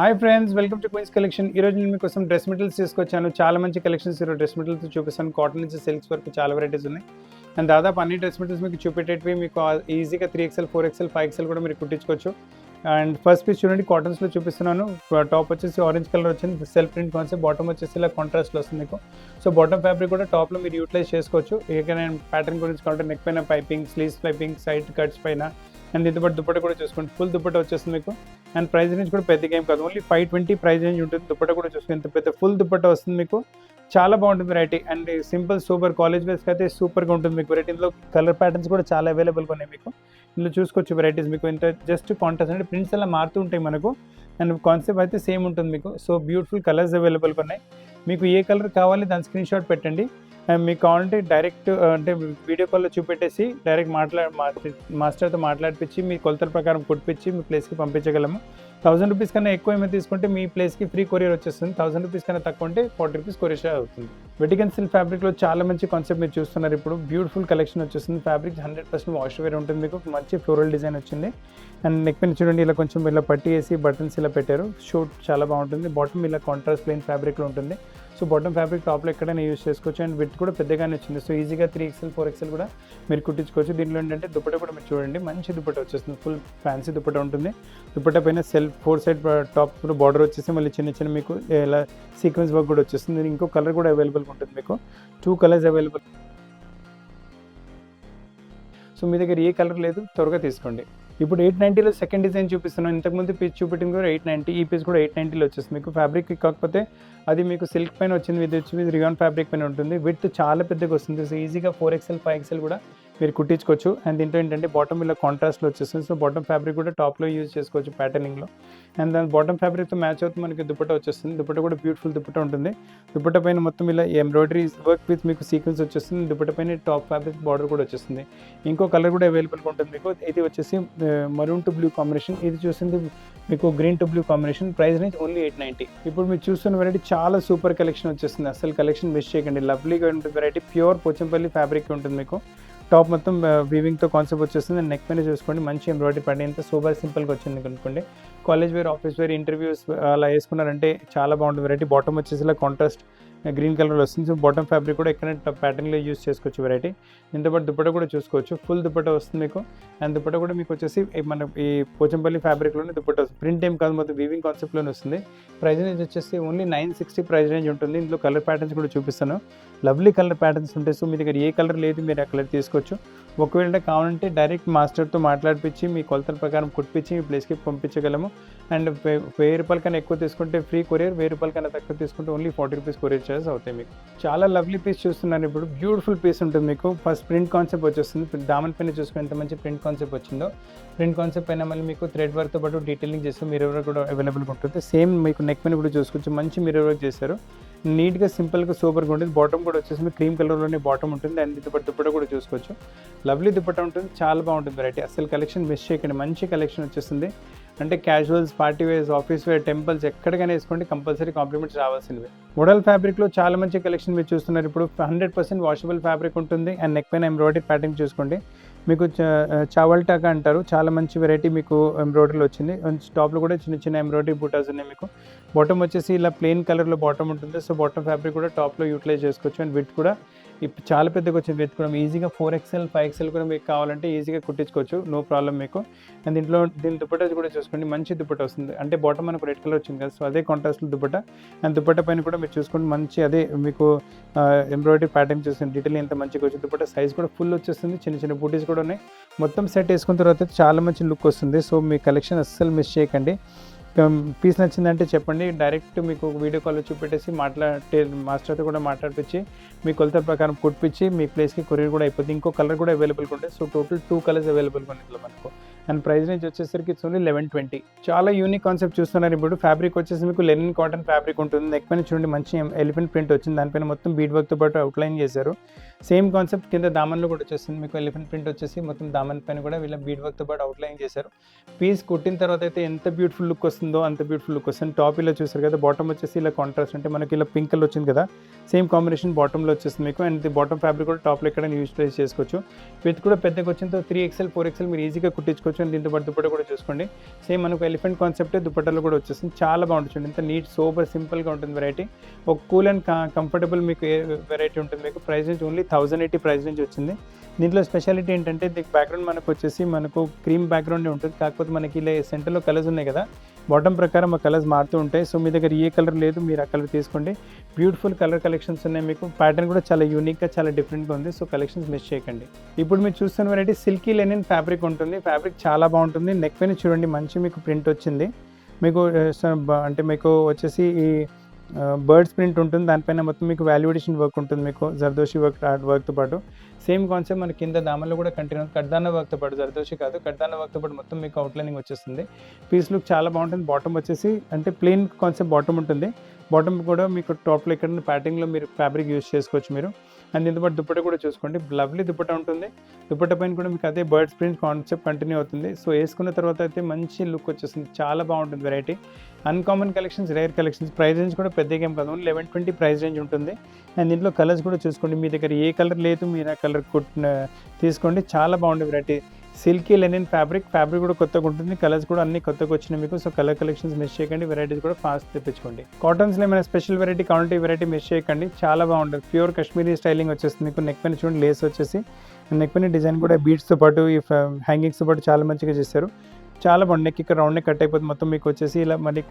Hi friends, welcome to Queens collection. ఈరోజు నేను మీకోసం డ్రెస్ మెటీరియల్స్ తీసుకొచ్చాను. చాలా మంచి కలెక్షన్స్ ఈరోజు డ్రెస్ మెటీరియల్స్ చూపిస్తాను. కాటన్ నుంచి సిల్క్స్ వరకు చాలా వెరైటీస్ ఉన్నాయి. అండ్ దాదాపు అన్ని డ్రెస్ మెటీరియల్స్ మీకు చూపెట్టేటివి మీకు ఈజీగా 3XL 4XL 5XL కూడా మీరు కుట్టించుకోవచ్చు. అండ్ ఫస్ట్ పీస్ చూడండి, కాటన్స్లో చూపిస్తున్నాను. టాప్ వచ్చేసి ఆరెంజ్ కలర్ వచ్చింది, సెల్ఫ్ ప్రింట్ కాన్సెప్ట్. బాటమ్ వచ్చేసి ఇలా కాంట్రాస్ట్లో వస్తుంది మీకు. సో బాటమ్ ఫ్యాబ్రిక్ కూడా టాప్లో మీరు యూటిలైజ్ చేసుకోవచ్చు. ఇక నేను ప్యాటర్న్ గురించి కావాలంటే నెక్ పైన piping, sleeves piping, side cuts పైన అండ్ దీంతో పాటు దుపట్ట కూడా చూసుకోండి. ఫుల్ దుపట్ట వచ్చేస్తుంది మీకు. అండ్ ప్రైస్ రేంజ్ కూడా పెద్దగా ఏం కాదు, ఓన్లీ 520 ప్రైస్ రేంజ్ ఉంటుంది. దుపట్ట కూడా చూసుకుని ఇంత పెద్ద ఫుల్ దుపట్ట వస్తుంది మీకు. చాలా బాగుంటుంది variety. And simple super college వేస్కి అయితే సూపర్గా ఉంటుంది మీకు వెరైటీ. ఇందులో కలర్ ప్యాటర్న్స్ కూడా చాలా అవైలబుల్గా ఉన్నాయి మీకు. ఇందులో చూసుకోవచ్చు వెరైటీస్ మీకు. ఇంత జస్ట్ కాంట్రాస్ట్ అంటే ప్రింట్స్ అలా మారుతూ ఉంటాయి మనకు. అండ్ కాన్సెప్ట్ అయితే సేమ్ ఉంటుంది మీకు. సో బ్యూటిఫుల్ కలర్స్ అవైలబుల్గా ఉన్నాయి. మీకు ఏ కలర్ కావాలి దాని స్క్రీన్ షాట్ పెట్టండి. మీకు కావాలంటే డైరెక్ట్ అంటే వీడియో కాల్లో చూపెట్టేసి డైరెక్ట్ మాస్టర్తో మాట్లాడిపించి మీ కొలతల ప్రకారం కుట్టించి మీ ప్లేస్కి పంపించగలము. 1000 రూపీస్ కన్నా ఎక్కువ ఏమైనా తీసుకుంటే మీ ప్లేస్కి ఫ్రీ కొరియర్ వచ్చేస్తుంది. 1000 రూపీస్ కన్నా తక్కువ ఉంటే 40 రూపీస్ కొరియర్ అవుతుంది. వెటికన్ సిల్క్ ఫ్యాబ్రిక్లో చాలా మంచి కాన్సెప్ట్ మీరు చూస్తున్నారు. ఇప్పుడు బ్యూటిఫుల్ కలెక్షన్ వచ్చేస్తుంది. ఫ్యాబ్రిక్ 100% వాష్ వేర్ ఉంటుంది మీకు. మంచి ఫ్లోరల్ డిజైన్ వచ్చింది. అండ్ నెక్ పైన చూడండి, ఇలా కొంచెం ఇలా పట్టి వేసి బటన్స్ ఇలా పెట్టారు. షూట్ చాలా బాగుంటుంది. బాటమ్ ఇలా కాంట్రాస్ట్ ప్లెయిన్ ఫ్యాబ్రిక్లో ఉంటుంది. సో బాటమ్ ఫ్యాబ్రిక్ టాప్లో ఎక్కడైనా యూజ్ చేసుకోవచ్చు. అండ్ విత్ కూడా పెద్దగానే వచ్చింది. సో ఈజీగా 3XL 4XL కూడా మీరు కుట్టించుకోవచ్చు. దీంట్లో ఏంటంటే దుపట్ట కూడా మీరు చూడండి, మంచి దుపట్ట వచ్చేస్తుంది. ఫుల్ ఫ్యాన్సీ దుపట్ట ఉంటుంది. దుపట్ట పైన సెల్ఫ్ 4 సైడ్ టాప్ బార్డర్ వచ్చేసి మళ్ళీ చిన్న చిన్న మీకు ఇలా సీక్వెన్స్ వర్క్ కూడా వచ్చేస్తుంది. ఇంకో కలర్ కూడా అవైలబుల్గా ఉంటుంది మీకు. 2 కలర్స్ అవైలబుల్. సో మీ దగ్గర ఏ కలర్ లేదు, త్వరగా తీసుకోండి. ఇప్పుడు 890లో సెకండ్ డిజైన్ చూపిస్తున్నాను. ఇంతకుముందు పీస్ చూపెట్టింది కూడా 890. ఈ పీస్ కూడా 890లో వచ్చేస్తుంది మీకు. ఫ్యాబ్రిక్ కాకపోతే అది మీకు సిల్క్ పైన వచ్చింది, ఇది వచ్చి రియాన్ ఫ్యాబ్రిక్ పైన ఉంటుంది. విత్ చాలా పెద్దగా వస్తుంది. సో ఈజీగా 4XL 5XL కూడా మీరు కుట్టించుకోవచ్చు. అండ్ దీంట్లో ఏంటంటే బాటమ్ ఇలా కాంట్రాస్ట్లో వచ్చేస్తుంది. సో బాటమ్ ఫ్యాబ్రిక్ కూడా టాప్లో యూజ్ చేసుకోవచ్చు ప్యాటర్నింగ్లో. అండ్ దాని బాటమ్ ఫ్యాబ్రిక్తో మ్యాచ్ అవుతుంది మనకి దుపట్ట వచ్చేస్తుంది. దుపట్ట కూడా బ్యూటిఫుల్ దుపట్ట ఉంటుంది. దుపట్ట పైన మొత్తం ఇలా ఎంబ్రాయిడరీ వర్క్ విత్ మీకు సీక్వెన్స్ వచ్చేస్తుంది. దుపట్ట పైన టాప్ ఫ్యాబ్రిక్ బార్డర్ కూడా వచ్చేస్తుంది. ఇంకో కలర్ కూడా అవైలబుల్గా ఉంటుంది మీకు. ఇది వచ్చేసి మరూన్ టు బ్లూ కాంబినేషన్. ఇది చూసింది మీకు green to blue combination. Price range only 890. ఇప్పుడు మీరు చూస్తున్న వెరైటీ చాలా సూపర్ కలెక్షన్ వచ్చేస్తుంది. అసలు కలెక్షన్ మిస్ చేయకండి. లవ్లీగా ఉంటుంది వెరైటీ. ప్యూర్ పోచంపల్లి ఫ్యాబ్రిక్ ఉంటుంది మీకు. టాప్ మొత్తం వీవింగ్తో కాన్సెప్ట్ వచ్చేస్తుంది. నెక్ పైన చూసుకోండి, మంచి ఎంబ్రాయిడరీ పడి ఎంత సూపర్ సింపుల్గా వచ్చింది అనుకోండి. College wear, office wear, interviews అలా వేసుకున్నారంటే చాలా బాగుంటుంది వెరైటీ. బాటమ్ వచ్చేసి ఇలా కాంట్రాస్ట్ గ్రీన్ కలర్లో వస్తుంది. సో బాటమ్ ఫ్యాబ్రిక్ కూడా ఎక్కడ ప్యాటర్న్లో యూజ్ చేసుకోవచ్చు వెరైటీ. ఇంతపాటు దుపట్ట కూడా చూసుకోవచ్చు. ఫుల్ దుపట్ట వస్తుంది మీకు. అండ్ దుపట్ట కూడా మీకు వచ్చేసి మన ఈ పోచంపల్లి ఫ్యాబ్రిక్లోనే దుపట్ట వస్తుంది. ప్రింట్ ఏం కాదు, మొత్తం వీవింగ్ కాన్సెప్ట్లోనే వస్తుంది. ప్రైస్ రేంజ్ వచ్చేసి ఓన్లీ 960 ప్రైస్ రేంజ్ ఉంటుంది. ఇందులో కలర్ ప్యాటర్న్స్ కూడా చూపిస్తాను. లవ్లీ కలర్ ప్యాటర్న్స్ ఉంటాయి. సో మీ దగ్గర ఏ కలర్ లేదు మీరు ఆ కలర్ తీసుకోవచ్చు. ఒకవేళ కావాలంటే డైరెక్ట్ మాస్టర్తో మాట్లాడిపించి మీ కొలతల ప్రకారం కుట్టించి మీ ప్లేస్కి పంపించగలము. అండ్ 1000 రూపాయల కన్నా ఎక్కువ తీసుకుంటే ఫ్రీ కొరియర్, 1000 రూపాయల కన్నా తక్కువ తీసుకుంటే ఓన్లీ 40 రూపీస్ కొరియర్ చార్జెస్ అవుతాయి మీకు. చాలా లవ్లీ పీస్ చూస్తున్నారు. ఇప్పుడు బ్యూటిఫుల్ పీస్ ఉంటుంది మీకు. ఫస్ట్ ప్రింట్ కాన్సెప్ట్ వచ్చేస్తుంది. దామన్ పైన చూసుకుని ఎంత మంచి ప్రింట్ కాన్సెప్ట్ వచ్చిందో. ప్రింట్ కాన్సెప్ట్ పైన మళ్ళీ మీకు థ్రెడ్ వర్క్తో పాటు డీటెయిలింగ్ చేస్తే మిర్రర్ వర్క్ కూడా అవైలబుల్గా ఉంటుంది. సేమ్ మీకు నెక్ పైన కూడా చూసుకోవచ్చు, మంచి మిర్రర్ వర్క్ చేశారు. నీట్గా సింపుల్గా సూపర్గా ఉంటుంది. బాటమ్ కూడా వచ్చేసి మీకు క్రీమ్ కలర్లోనే బాటమ్ ఉంటుంది. అండ్ దుపట్ట కూడా చూసుకోవచ్చు. లవ్లీ దుపట్ట ఉంటుంది, చాలా బాగుంటుంది వెరైటీ. అసలు కలెక్షన్ మిస్ చేయకండి. మంచి కలెక్షన్ వచ్చేస్తుంది. అంటే casuals, party wears, office wear, temples ఎక్కడికైనా వేసుకోండి, కంపల్సరీ కాంప్లిమెంట్స్ రావాల్సినవి. మోడల్ ఫ్యాబ్రిక్లో చాలా మంచి కలెక్షన్ మీరు చూస్తున్నారు. ఇప్పుడు 100% వాషబుల్ ఫ్యాబ్రిక్ ఉంటుంది. అండ్ నెక్ పైన ఎంబ్రాయిడరీ ప్యాటర్న్ చూసుకోండి. మీకు చావల్ టాకా అంటారు. చాలా మంచి వెరైటీ మీకు ఎంబ్రాయిడరీలో వచ్చింది. టాప్లో కూడా చిన్న చిన్న ఎంబ్రాయిడరీ బూటాస్ ఉన్నాయి మీకు. బాటమ్ వచ్చేసి ఇలా ప్లెయిన్ కలర్లో బాటమ్ ఉంటుంది. సో బాటమ్ ఫ్యాబ్రిక్ కూడా టాప్లో యూటిలైజ్ చేసుకోవచ్చు. అండ్ విత్ కూడా ఇప్పుడు చాలా పెద్దగా వచ్చింది. విత్ కూడా ఈజీగా 4XL 5XL కూడా మీకు కావాలంటే ఈజీగా కుట్టించుకోవచ్చు, నో ప్రాబ్లం మీకు. అండ్ దీని దుపట్టా కూడా చూసుకోండి, మంచి దుపట్టా వస్తుంది. అంటే బాటమ్ మనకు రెడ్ కలర్ వచ్చింది కదా, సో అదే కాంట్రాస్ట్లో దుపట్టా. అండ్ దుపట్టా పైన కూడా మీరు చూసుకోండి, మంచి అదే మీకు ఎంబ్రాయిడరీ ప్యాటర్న్ చూస్తుంది. డీటెయిల్ ఎంత మంచిగా వచ్చింది. దుపట్టా సైజ్ కూడా ఫుల్ వచ్చేస్తుంది. చిన్న చిన్న బూటీస్ కూడా ఉన్నాయి. మొత్తం సెట్ వేసుకున్న తర్వాత చాలా మంచి లుక్ వస్తుంది. సో మీ కలెక్షన్ అస్సలు మిస్ చేయకండి. పీస్ నచ్చిందంటే చెప్పండి. డైరెక్ట్ మీకు వీడియో కాల్లో చూపెట్టేసి మాస్టర్తో కూడా మాట్లాడిపించి మీ కొలతల ప్రకారం కుట్టించి మీ ప్లేస్కి కొరియర్ కూడా అయిపోతుంది. ఇంకో కలర్ కూడా అవైలబుల్గా ఉంటాయి. సో టోటల్ 2 కలర్స్ అవైలబుల్గా ఉన్నాయి ఇందులో మనకు. అండ్ ప్రైస్ రేంజ్ వచ్చేసరికి ఇట్స్ ఓన్లీ 1120. చాలా యూనిక్ కాన్సెప్ట్ చూస్తున్నారు. ఇప్పుడు ఫ్యాబ్రిక్ వచ్చేసి మీకు లెనిన్ కాటన్ ఫ్యాబ్రిక్ ఉంటుంది. నెక్ పైన చూడండి, మంచి ఎలిఫెంట్ ప్రింట్ వచ్చింది. దానిపైన మొత్తం బీడ్ వర్క్తో పాటు అవుట్లైన్ చేశారు. సేమ్ కాన్సెప్ట్ కింద దామన్లో కూడా వచ్చేస్తుంది మీకు. ఎలిఫెంట్ ప్రింట్ వచ్చేసి మొత్తం దామన్ పైన కూడా వీళ్ళ బీడ్ వర్క్తో పాటు అవుట్లైన్ చేశారు. పీస్ కుట్టిన తర్వాత అయితే ఎంత బ్యూటిఫుల్ లుక్ వస్తుందో అంత బ్యూటిఫుల్ లుక్ వస్తుంది. టాప్ ఇలా చూసారు కదా, బాటమ్ వచ్చేసి ఇలా కాంట్రాస్ట్ అంటే మనకి ఇలా పింక్ కలర్ వచ్చింది కదా, సేమ్ కాంబినేషన్ బాటంలో వచ్చేస్తుంది మీకు. అండ్ బాటమ్ ఫ్యాబ్రిక్ కూడా టాప్లో ఎక్కడ యూజ్ చేసుకోవచ్చు. విత్ కూడా పెద్దగా వచ్చిందో 3XL 4XL మీరు ఈజీగా కుట్టించుకోవచ్చు. తీసుకోవచ్చు. అండ్ దీంతో పాటు దుపట్టా కూడా చూసుకోండి, సేమ్ మనకు ఎలిఫెంట్ కాన్సెప్ట్ దుపట్టాలో కూడా వచ్చేస్తుంది. చాలా బాగుంటుంది చూడండి, ఇంత నీట్ సూపర్ సింపుల్గా ఉంటుంది వెరైటీ. ఒక కూల్ అండ్ కంఫర్టబుల్ మీకు వెరైటీ ఉంటుంది. మీకు price range only 1080 price range వచ్చింది. దీంట్లో స్పెషాలిటీ ఏంటంటే దీనికి బ్యాక్గ్రౌండ్ మనకు వచ్చేసి మనకు క్రీమ్ బ్యాక్గ్రౌండ్ ఉంటుంది, కాకపోతే మనకి ఇలా సెంటర్లో కలర్స్ ఉన్నాయి కదా, బాటమ్ ప్రకారం ఆ కలర్స్ మారుతూ ఉంటాయి. సో మీ దగ్గర ఏ కలర్ లేదు, మీరు ఆ కలర్ తీసుకోండి. బ్యూటిఫుల్ కలర్ కలెక్షన్స్ ఉన్నాయి మీకు. ప్యాటర్న్ కూడా చాలా యూనిక్గా చాలా డిఫరెంట్గా ఉంది. సో కలెక్షన్స్ మిస్ చేయకండి. ఇప్పుడు మీరు చూస్తున్న వెరైటీ సిల్కీ లెనిన్ ఫ్యాబ్రిక్ ఉంటుంది. ఫ్యాబ్రిక్ చాలా బాగుంటుంది. నెక్ పైన చూడండి మంచి మీకు ప్రింట్ వచ్చింది. మీకు అంటే మీకు వచ్చేసి ఈ బర్డ్స్ ప్రింట్ ఉంటుంది, దానిపైన మొత్తం మీకు వాల్యుడేషన్ వర్క్ ఉంటుంది, మీకు జర్దోషి వర్క్తో పాటు. సేమ్ కాన్సెప్ట్ మన కింద దామల్లో కూడా కంటిన్యూ కడ్దాన వర్క్తో పాటు, జర్దోషి కాదు కడ్దాన వర్క్తో పాటు మొత్తం మీకు అవుట్లైనింగ్ వచ్చేస్తుంది. పీస్ లుక్ చాలా బాగుంటుంది. బాటమ్ వచ్చేసి అంటే ప్లెయిన్ కాన్సెప్ట్ బాటమ్ ఉంటుంది. బాటమ్ కూడా మీకు టాప్లో ఇక్కడ ప్యాటర్న్లో మీరు ఫ్యాబ్రిక్ యూస్ చేసుకోవచ్చు మీరు. అండ్ దీంతో పాటు దుపట్టా కూడా చూసుకోండి, లవ్లీ దుపట్టా ఉంటుంది. దుపట్టా పైన కూడా మీకు అదే బర్డ్స్ ప్రింట్ కాన్సెప్ట్ కంటిన్యూ అవుతుంది. సో వేసుకున్న తర్వాత అయితే మంచి లుక్ వచ్చేస్తుంది, చాలా బాగుంటుంది variety. Uncommon collections, rare collections. Price range కూడా పెద్దగా ఏం కాదు, 1120 ప్రైస్ రేంజ్ ఉంటుంది. అండ్ దీంట్లో కలర్స్ కూడా చూసుకోండి, మీ దగ్గర ఏ కలర్ లేదు మీరు ఆ కలర్ తీసుకోండి. చాలా బాగుంది వెరైటీ. సిల్కీ లెనిన్ ఫ్యాబ్రిక్ కూడా కొత్తగా ఉంటుంది, కలర్స్ కూడా అన్ని కొత్తగా వచ్చినాయి మీకు. సో కలర్ కలెక్షన్స్ మిస్ చేయకండి, వెరైటీస్ కూడా ఫాస్ట్ తెప్పించుకోండి. కాటన్స్లో ఏమైనా స్పెషల్ వెరైటీ కావాలంటే ఈ వెరైటీ మిస్ చేయకండి, చాలా బాగుంటుంది. ప్యూర్ కాశ్మీరీ స్టైలింగ్ వచ్చేస్తుంది మీకు. నెక్ పైన చూడండి లేస్ వచ్చేసి, నెక్ పైన డిజైన్ కూడా బీడ్స్తో పాటు ఈ హ్యాంగింగ్స్తో పాటు చాలా మంచిగా చేశారు. చాలా బాగుంది. నెక్ ఇక్కడ రౌండ్ నెక్ కట్ అయిపోతుంది మొత్తం మీకు వచ్చేసి ఇలా మళ్ళీ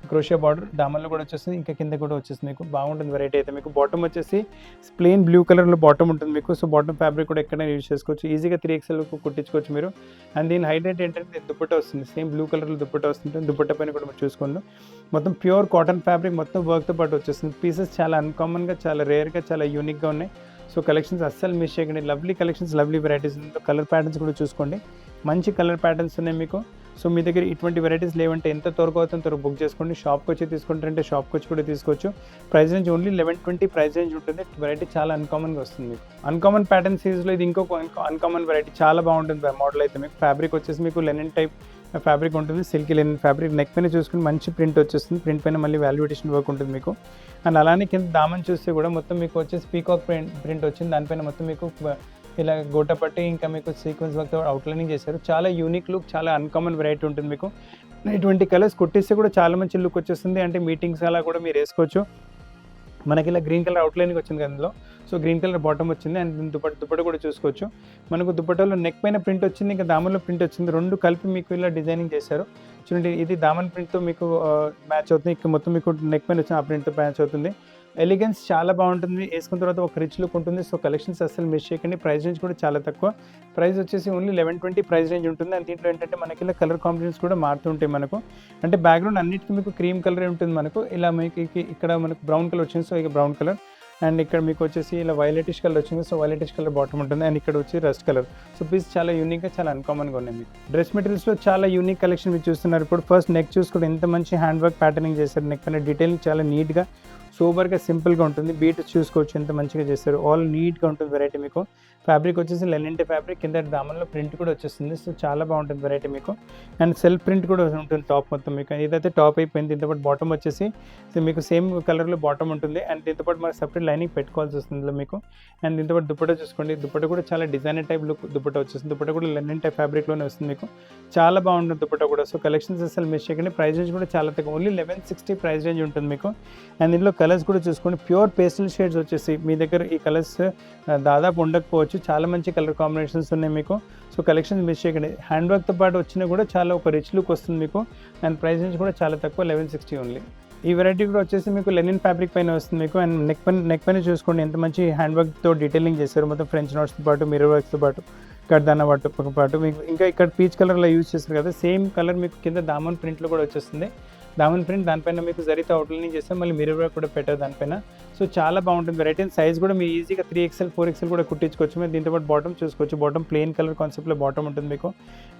క్రోషియా బార్డర్ దామల్లో కూడా వచ్చేస్తుంది, ఇంకా కింద కూడా వచ్చేస్తుంది మీకు. బాగుంటుంది వెరైటీ అయితే మీకు. బాటమ్ వచ్చేసి ప్లెయిన్ బ్లూ కలర్లో బాటమ్ ఉంటుంది మీకు. సో బాటమ్ ఫ్యాబ్రిక్ కూడా ఎక్కడైనా యూజ్ చేసుకోవచ్చు, ఈజీగా 3XL కుట్టించుకోవచ్చు మీరు. అండ్ దీని హైలైట్ ఏంటంటే దుపట్టా వస్తుంది, సేమ్ బ్లూ కలర్లో దుపట్టా వస్తుంది. దుపట్టా పైన కూడా మీరు చూసుకోండి, మొత్తం ప్యూర్ కాటన్ ఫ్యాబ్రిక్ మొత్తం వర్క్తో పాటు వచ్చేస్తుంది. పీసెస్ చాలా అన్కామన్గా, చాలా రేర్గా, చాలా యూనిక్గా ఉన్నాయి. సో కలెక్షన్స్ అస్సలు మిస్ చేయకండి. Lovely collections, lovely varieties. Colour patterns కూడా చూసుకోండి, మంచి కలర్ ప్యాటర్న్స్ ఉన్నాయి మీకు. సో మీ దగ్గర ఇటువంటి వెరైటీస్ లేవంటే ఎంత త్వరగా అవుతుందో త్వరగా బుక్ చేసుకోండి. షాప్కి వచ్చి తీసుకుంటారంటే షాప్కి వచ్చి కూడా తీసుకోవచ్చు. Price range only 1120 price range ఉంటుంది. వెరైటీ చాలా అన్కామన్గా వస్తుంది మీకు. అన్కామన్ ప్యాటర్న్ సిరీస్లో ఇది ఇంకొక అన్కామన్ వెరైటీ, చాలా బాగుంటుంది మోడల్ అయితే మీకు. ఫ్యాబ్రిక్ వచ్చేసి మీకు లెనిన్ టైప్ ఫ్యాబ్రిక్ ఉంటుంది, సిల్కీ లెనిన్ ఫ్యాబ్రిక్. నెక్ పైన చూసుకుని మంచి ప్రింట్ వచ్చేస్తుంది, ప్రింట్ పైన మళ్ళీ వాల్యుడేషన్ వర్క్ ఉంటుంది మీకు. అండ్ అలానే కింద దామన్ చూస్తే కూడా మొత్తం మీకు వచ్చేసి పీకాక్ ప్రింట్ వచ్చింది, దానిపైన మొత్తం మీకు ఇలా గోట పట్టి ఇంకా మీకు సీక్వెన్స్ వర్క్ అవుట్లైనింగ్ చేశారు. చాలా యూనిక్ లుక్, చాలా అన్కామన్ వెరైటీ ఉంటుంది మీకు. ఇటువంటి కలర్స్ కుట్టిస్తే కూడా చాలా మంచి లుక్ వచ్చేస్తుంది, అంటే మీటింగ్స్ అలా కూడా మీరు వేసుకోవచ్చు. మనకి ఇలా గ్రీన్ కలర్ అవుట్లైనింగ్ వచ్చింది కదా అందులో. సో గ్రీన్ కలర్ బాటమ్ వచ్చింది. అండ్ దుపట్టా కూడా చూసుకోవచ్చు. మనకు దుపట్టాలో నెక్ పైన ప్రింట్ వచ్చింది, ఇంకా దామన్లో ప్రింట్ వచ్చింది, రెండు కలిపి మీకు ఇలా డిజైనింగ్ చేశారు చూడండి. ఇది దామన్ ప్రింట్తో మీకు మ్యాచ్ అవుతుంది, ఇక్కడ మొత్తం మీకు నెక్ పైన వచ్చిన ఆ ప్రింట్తో మ్యాచ్ అవుతుంది. ఎలిగెన్స్ చాలా బాగుంటుంది, వేసుకున్న తర్వాత ఒక రిచ్ లుక్ ఉంటుంది. సో కలెక్షన్స్ అసలు మిస్ చేయకండి. ప్రైస్ రేంజ్ కూడా చాలా తక్కువ, ప్రైస్ వచ్చేసి ఓన్లీ 1120 ప్రైస్ రేంజ్ ఉంటుంది. అండ్ దీంట్లో ఏంటంటే మనకి ఇలా కలర్ కాంబినేషన్స్ కూడా మారుతూ ఉంటాయి మనకు. అంటే బ్యాక్గ్రౌండ్ అన్నిటికీ మీకు క్రీమ్ కలర్ ఉంటుంది మనకు. ఇలా మీకు ఇక్కడ మనకు బ్రౌన్ కలర్ వచ్చింది, సో ఇక బ్రౌన్ కలర్. అండ్ ఇక్కడ మీకు వచ్చేసి ఇలా వైలెటిష్ కలర్ వచ్చింది, సో వైలెటిష్ కలర్ బాటమ్ ఉంటుంది. అండ్ ఇక్కడ వచ్చి రస్ట్ కలర్. సో పీస్ చాలా యూనిక్గా, చాలా అన్కామన్గా ఉన్నాయి మీకు. డ్రెస్ మెటీరియల్స్లో చాలా యూనిక్ కలెక్షన్ మీరు చూస్తున్నారు. ఇప్పుడు ఫస్ట్ నెక్ చూసుకుంటే ఎంత మంచి హ్యాండ్ వర్క్ ప్యాటర్నింగ్ చేశారు. నెక్ పైన డీటెయిలింగ్ చాలా నీట్గా, సూపర్గా, సింపుల్గా ఉంటుంది. బీట్ చూసుకోవచ్చు ఎంత మంచిగా చేస్తారు. ఆల్ నీట్గా ఉంటుంది వెరైటీ మీకు. ఫ్యాబ్రిక్ వచ్చేసి లెనిన్ ఫ్యాబ్రిక్, కింద దామన్లో ప్రింట్ కూడా వచ్చేస్తుంది. సో చాలా బాగుంటుంది వెరైటీ మీకు. అండ్ సెల్ఫ్ ప్రింట్ కూడా ఉంటుంది టాప్ మొత్తం మీకు. ఇదైతే టాప్ అయిపోయింది. దీంతోపాటు బాటమ్ వచ్చేసి మీకు సేమ్ కలర్లో బాటమ్ ఉంటుంది. అండ్ దీంతోపాటు మనకు సపరేట్ లైనింగ్ పెట్టుకోవాల్సి వస్తుంది ఇందులో మీకు. అండ్ దీంతోపాటు దుపట్టా చూసుకోండి, దుపట్టా కూడా చాలా డిజైనర్ టైప్ లుక్ దుపట్టా వచ్చేస్తుంది. దుపట్టా కూడా లెనిన్ టైప్ ఫ్యాబ్రిక్లోనే వస్తుంది మీకు. చాలా బాగుంటుంది దుపట్టా కూడా. సో కలెక్షన్స్ అసలు మిస్ చేయకండి. ప్రైస్ రేంజ్ కూడా చాలా తక్కువ, ఓన్లీ 1160 ప్రైస్ రేంజ్ ఉంటుంది మీకు. అండ్ దీంట్లో కలర్స్ కూడా చూసుకోండి, ప్యూర్ పేస్టల్ షేడ్స్ వచ్చేసి మీ దగ్గర ఈ కలర్స్ దాదాపు ఉండకపోవచ్చు, చాలా మంచి కలర్ కాంబినేషన్స్ ఉన్నాయి మీకు. సో కలెక్షన్స్ మిస్ చేయకండి. హ్యాండ్ వర్క్తో పాటు వచ్చినా కూడా చాలా ఒక రిచ్ లుక్ వస్తుంది మీకు. అండ్ ప్రైస్ రేంజ్ కూడా చాలా తక్కువ, 1160 ఓన్లీ. ఈ వెరైటీ కూడా వచ్చేసి మీకు లెనిన్ ఫ్యాబ్రిక్ పైన వస్తుంది మీకు. అండ్ నెక్ పైన చూసుకోండి ఎంత మంచి హ్యాండ్ వర్క్తో డీటెయిలింగ్ చేశారు. మొత్తం ఫ్రెంచ్ నోట్స్తో పాటు, మిర్రర్ వర్క్స్తో పాటు, కడ్దాన వాటితో పాటు మీకు ఇంకా ఇక్కడ పీచ్ కలర్లో యూజ్ చేస్తారు కదా, సేమ్ కలర్ మీకు కింద దామన్ ప్రింట్లో కూడా వచ్చేస్తుంది. దామన్ ప్రింట్ దానిపైన మీకు జరీతో అవుట్లైనింగ్ చేస్తే మళ్ళీ మిర్రర్ వర్క్ కూడా పెట్టారు దానిపైన. సో చాలా బాగుంటుంది వెరైటీ. సైజ్ కూడా మీరు ఈజీగా 3XL 4XL కూడా కుట్టించుకోవచ్చు. మీరు దీంతో పాటు బాటమ్ చూసుకోవచ్చు. బాటమ్ ప్లెయిన్ కలర్ కాన్సెప్ట్లో బాటమ్ ఉంటుంది మీకు.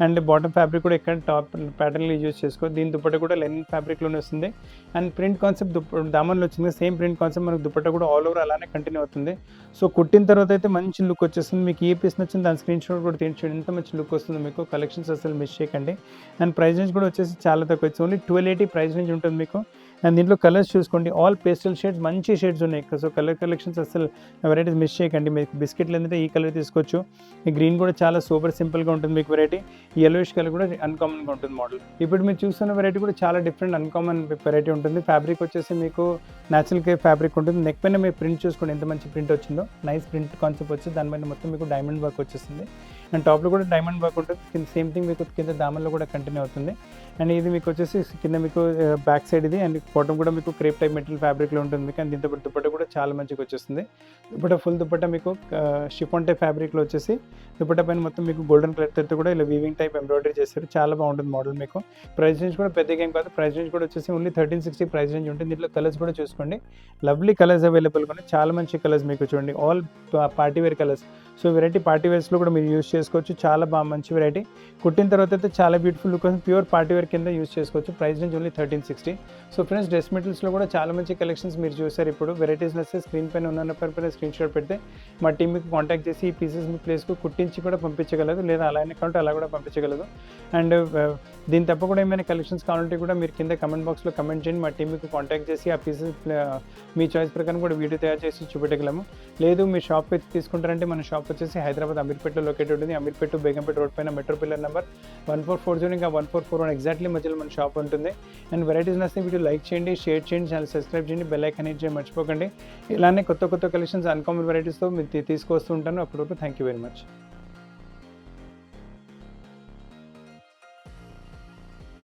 అండ్ బాటమ్ ఫ్యాబ్రిక్ కూడా ఎక్కడ టాప్ ప్యాటర్న్లో యూజ్ చేసుకోవచ్చు. దీని దుపట్టా కూడా లెనిన్ ఫ్యాబ్రిక్లోనే వస్తుంది. అండ్ ప్రింట్ కాన్సెప్ట్ దామన్లో వచ్చింది, సేమ్ ప్రింట్ కాన్సెప్ట్ మనకు దుపట్టా కూడా ఆల్ ఓవర్ అలానే కంటిన్యూ అవుతుంది. సో కుట్టిన తర్వాత అయితే మంచి లుక్ వచ్చేస్తుంది మీకు. ఏ పీస్ నచ్చింది దాని స్క్రీన్ షాట్ కూడా తీయించండి, ఎంత మంచి లుక్ వస్తుంది మీకు. కలెక్షన్స్ అసలు మిస్ చేయకండి. అండ్ ప్రైస్ రేంజ్ కూడా వచ్చేసి చాలా తక్కువ, ఓన్లీ 1280 ప్రైస్ ప్రైస్ రేంజ్ ఉంటుంది మీకు. అండ్ దీంట్లో కలర్స్ చూసుకోండి, ఆల్ పేస్టల్ షేడ్స్, మంచి షేడ్స్ ఉన్నాయి. సో కలర్ కలెక్షన్స్ అసలు వెరైటీస్ మిస్ చేయకండి. మీకు బిస్కెట్లు ఏంటంటే ఈ కలర్ తీసుకోవచ్చు. ఈ గ్రీన్ కూడా చాలా సూపర్ సింపుల్గా ఉంటుంది మీకు వెరైటీ. యెల్లోయిష్ కలర్ కూడా అన్కామన్గా ఉంటుంది మోడల్. ఇప్పుడు మీరు చూస్తున్న వెరైటీ కూడా చాలా డిఫరెంట్ అన్కామన్ వెరైటీ ఉంటుంది. ఫ్యాబ్రిక్ వచ్చేసి మీకు న్యాచురల్ కే ఫ్యాబ్రిక్ ఉంటుంది. నెక్ పైన మీరు ప్రింట్ చూసుకోండి ఎంత మంచి ప్రింట్ వచ్చిందో, నైస్ ప్రింట్ కాన్సెప్ట్ వచ్చి దానిపైన మొత్తం మీకు డైమండ్ వర్క్ వచ్చేస్తుంది. అండ్ టాప్లో కూడా డైమండ్ వర్క్ ఉంటుంది. కింద సేమ్ థింగ్ మీకు కింద దామన్లో కూడా కంటిన్యూ అవుతుంది. అండ్ ఇది మీకు వచ్చేసి కింద మీకు బ్యాక్ సైడ్ ఇది, అండ్ బాటమ్ కూడా మీకు క్రేప్ టైప్ మెటీరియల్ ఫ్యాబ్రిక్లో ఉంటుంది మీకు. అండ్ దీంతో దుపట్టా కూడా చాలా మంచిగా వచ్చేస్తుంది. దుపట్టా ఫుల్ దుపట్టా మీకు షిఫాన్ టైప్ ఫ్యాబ్రిక్లో వచ్చేసి దుపట్టా పైన మొత్తం మీకు గోల్డెన్ కలర్తో కూడా ఇలా వీవింగ్ టైప్ ఎంబ్రాయిడరీ చేస్తారు. చాలా బాగుంటుంది మోడల్ మీకు. ప్రైస్ రేంజ్ కూడా పెద్దగా ఏం కాదు. ప్రైస్ రేంజ్ కూడా వచ్చేసి ఓన్లీ 1360 ప్రైస్ రేంజ్ ఉంటుంది. దీంట్లో కలర్స్ కూడా చూసుకోండి, లవ్లీ కలర్స్ అవైలబుల్గా ఉన్నాయి. చాలా మంచి కలర్స్ మీకు చూడండి, all party wear colours. So variety party వేర్స్లో కూడా మీరు యూస్ చేసుకోవచ్చు. చాలా బాగా మంచి వెరైటీ. కుట్టిన తర్వాత అయితే చాలా బ్యూటిఫుల్ లుక్ వస్తుంది. ప్యూర్ పార్టీ వేర్ కింద యూస్ చేసుకోవచ్చు. Price range only 1360. So friends, dress మెటీరియల్స్లో కూడా చాలా మంచి కలెక్షన్స్ మీరు చూసారు. ఇప్పుడు వెరైటీస్ వస్తే స్క్రీన్ పైన ఉన్న పైన స్క్రీన్ షాట్ పెడితే మా టీం మీకు కాంటాక్ట్ చేసి ఈ పీసెస్ మీ ప్లేస్కు కుట్టించి కూడా పంపించగలదు, లేదా అలానే కావాలంటే అలా కూడా పంపించగలదు. అండ్ దీని తప్ప కూడా ఏమైనా కలెక్షన్స్ కావాలంటే కూడా మీరు కింద కమెంట్ బాక్స్లో కమెంట్ చేయండి. మా టీం మీకు కాంటాక్ట్ చేసి ఆ పీసెస్ మీ చాయిస్ ప్రకారం కూడా వీడియో తయారు చేసి చూపెట్టగలము. లేదు మీ షాప్ వచ్చి తీసుకుంటారంటే మన షాప్ వచ్చేసి హైదరాబాద్ అమీర్పేటలో లొకేట్ ఉంటుంది. అమీర్పేట బేగంపేట రోడ్ పైన మెట్రో పిల్లర్ నెంబర్ 1440 ఇంకా 1441 ఎగ్జాక్ట్లీ మధ్యలో మన షాప్ ఉంటుంది. అండ్ వెరైటీస్ నచ్చితే వీడియో లైక్ చేయండి, షేర్ చేయండి, ఛానల్ సబ్స్క్రైబ్ చేయండి, బెల్ ఐకాన్ హిట్ చేయడం మర్చిపోకండి. ఇలానే కొత్త కొత్త కలెక్షన్స్ అన్కామన్ వెరైటీస్తో మీరు తీసుకొస్తూ ఉంటాను. అప్పటివరకు థ్యాంక్ యూ వెరీ మచ్.